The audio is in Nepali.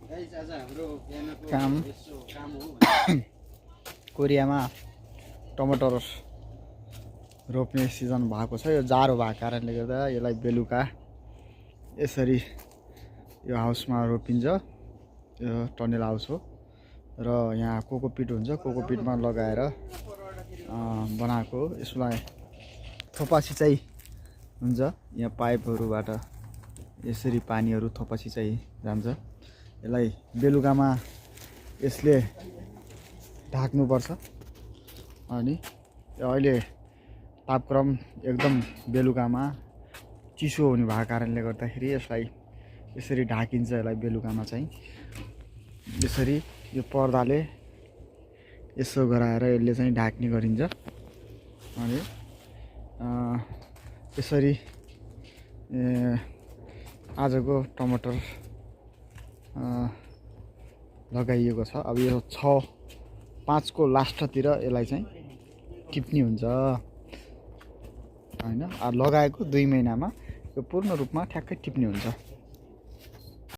काम कोरियामा टमाटर रोप्ने सिजन भएको छ। यो जाडो भएको कारणले गर्दा यसलाई बेलुका यसरी यो हाउसमा रोपिन्छ। यो टनेल हाउस हो र यहाँ कोकोपिट हुन्छ, कोकोपिटमा लगाएर बनाएको। यसलाई थोपा सिँचाइ हुन्छ। यहाँ पाइपहरूबाट यसरी पानीहरू थोपा सिँचाइ जान्छ। यसलाई बेलुकामा यसले ढाक्नुपर्छ। अनि अहिले तापक्रम एकदम बेलुकामा चिसो हुने भएको कारणले गर्दाखेरि यसलाई यसरी ढाकिन्छ। यसलाई बेलुकामा चाहिँ यसरी यो पर्दाले यसो गराएर यसले चाहिँ ढाक्ने गरिन्छ। अनि यसरी आजको टमाटर लगाइएको छ। अब यो 6-5 को लास्टतिर यसलाई चाहिँ टिप्ने हुन्छ हैन। लगाएको 2 महिनामा यो पूर्ण रूपमा ठ्याक्कै टिप्ने हुन्छ।